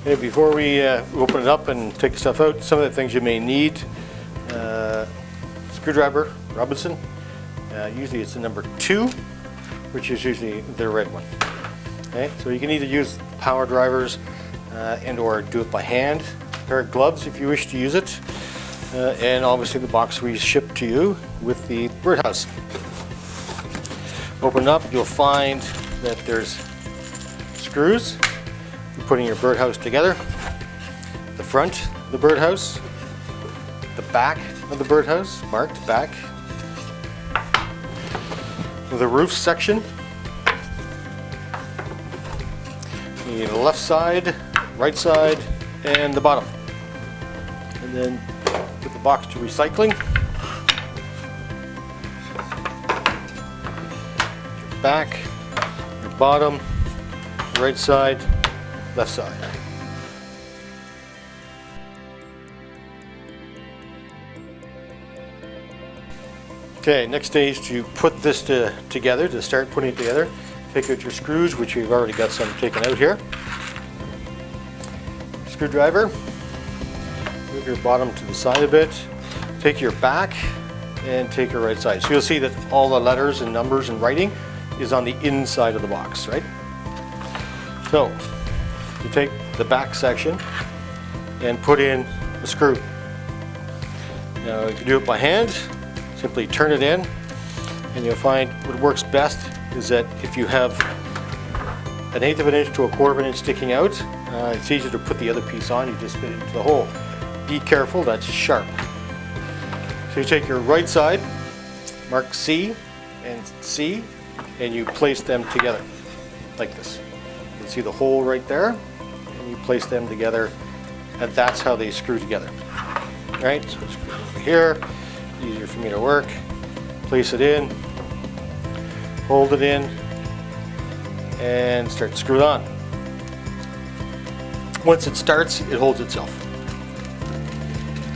Okay, before we open it up and take the stuff out, some of the things you may need. Screwdriver, Robinson. Usually it's the number 2, which is usually the red one. Okay, so you can either use power drivers and or do it by hand. A pair of gloves if you wish to use it. And obviously the box we ship to you with the birdhouse. Open it up, you'll find that there's screws. You're putting your birdhouse together. The front of the birdhouse. The back of the birdhouse, marked back. The roof section. The left side, right side, and the bottom. And then put the box to recycling. Your back, your bottom, right side, left side. Okay, next stage to put this together, to start putting it together. Take out your screws, which we've already got some taken out here. Screwdriver. Move your bottom to the side a bit. Take your back and take your right side. So you'll see that all the letters and numbers and writing is on the inside of the box, right? So you take the back section and put in the screw. Now you can do it by hand. Simply turn it in, and you'll find what works best is that if you have 1/8 of an inch to 1/4 of an inch sticking out, it's easier to put the other piece on. You just fit it into the hole. Be careful, that's sharp. So you take your right side, mark C and C, and you place them together like this. You can see the hole right there, and you place them together, and that's how they screw together. All right, so just put it over here. Easier for me to work. Place it in, hold it in, and start to screw it on. Once it starts, it holds itself.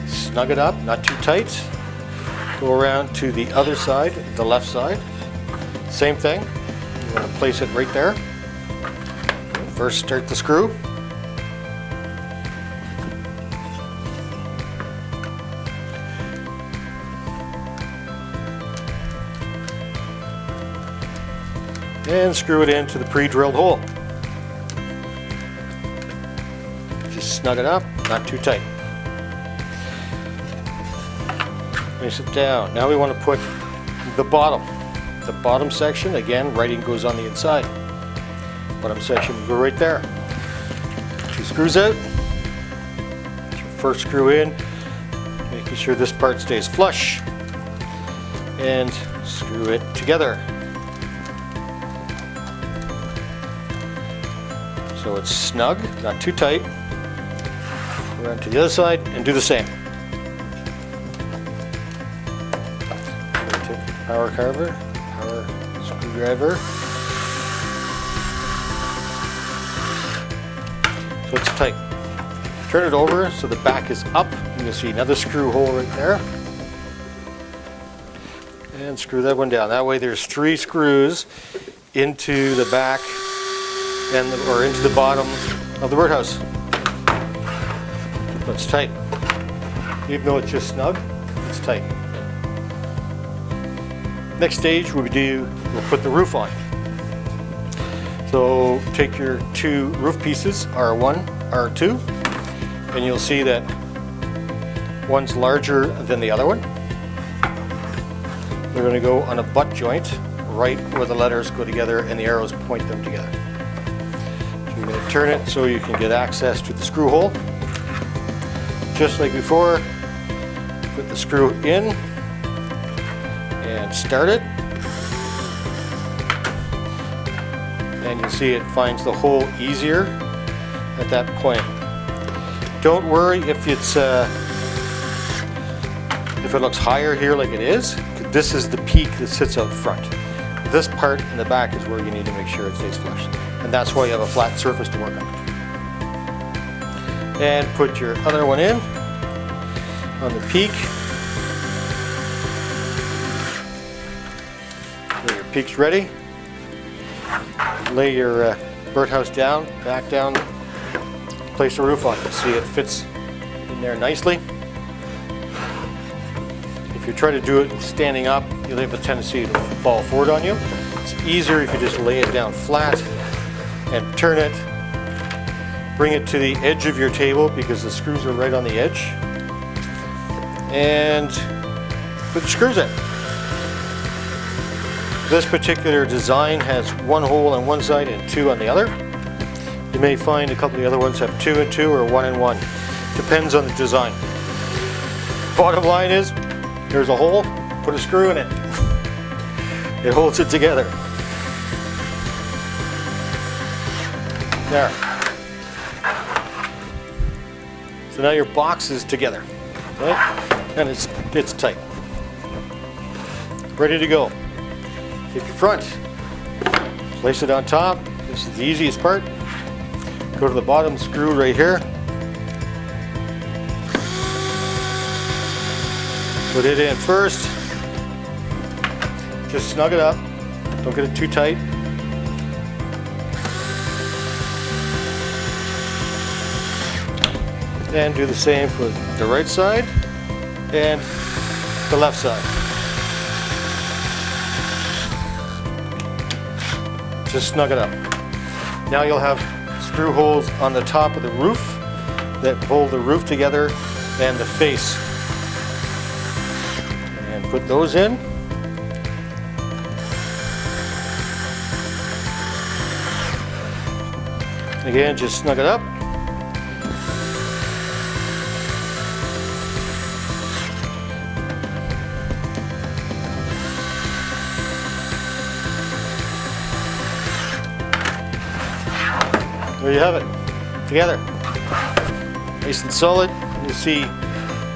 Snug it up, not too tight. Go around to the other side, the left side. Same thing. You want to place it right there. First, start the screw. And screw it into the pre-drilled hole. Just snug it up, not too tight. Place it down. Now we want to put the bottom. The bottom section, again, writing goes on the inside. Bottom section will go right there. 2 screws out. Put your first screw in, making sure this part stays flush. And screw it together. So it's snug, not too tight. Around to the other side and do the same. Take the power screwdriver. So it's tight. Turn it over so the back is up. You can see another screw hole right there. And screw that one down. That way there's 3 screws into the back or into the bottom of the birdhouse. So it's tight. Even though it's just snug, it's tight. Next stage we'll put the roof on. So take your 2 roof pieces, R1, R2, and you'll see that one's larger than the other one. They're going to go on a butt joint right where the letters go together and the arrows point them together. You're going to turn it so you can get access to the screw hole. Just like before, put the screw in and start it. And you'll see it finds the hole easier at that point. Don't worry if it looks higher here like it is. This is the peak that sits out front. This part in the back is where you need to make sure it stays flush. And that's why you have a flat surface to work on. And put your other one in on the peak. So your peak's ready. Lay your birdhouse down, back down place the roof on. You see it fits in there nicely. If you try to do it standing up, you'll have a tendency to fall forward on you. It's easier if you just lay it down flat and turn it. Bring it to the edge of your table because the screws are right on the edge. And put the screws in. This particular design has one hole on one side and two on the other. You may find a couple of the other ones have 2 and 2 or 1 and 1. Depends on the design. Bottom line is, there's a hole, put a screw in it. It holds it together. There. So now your box is together, okay? And it's tight. Ready to go. Take your front, place it on top. This is the easiest part. Go to the bottom screw right here. Put it in first. Just snug it up. Don't get it too tight. And do the same for the right side and the left side. Just snug it up. Now you'll have screw holes on the top of the roof that hold the roof together and the face. And put those in. Again, just snug it up. There you have it, together. Nice and solid. You see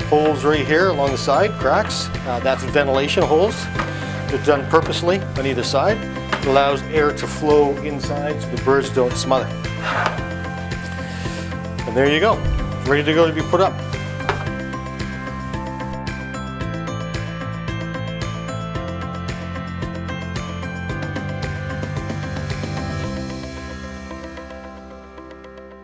holes right here along the side, cracks. That's ventilation holes. They're done purposely on either side. It allows air to flow inside so the birds don't smother. And there you go, ready to go to be put up.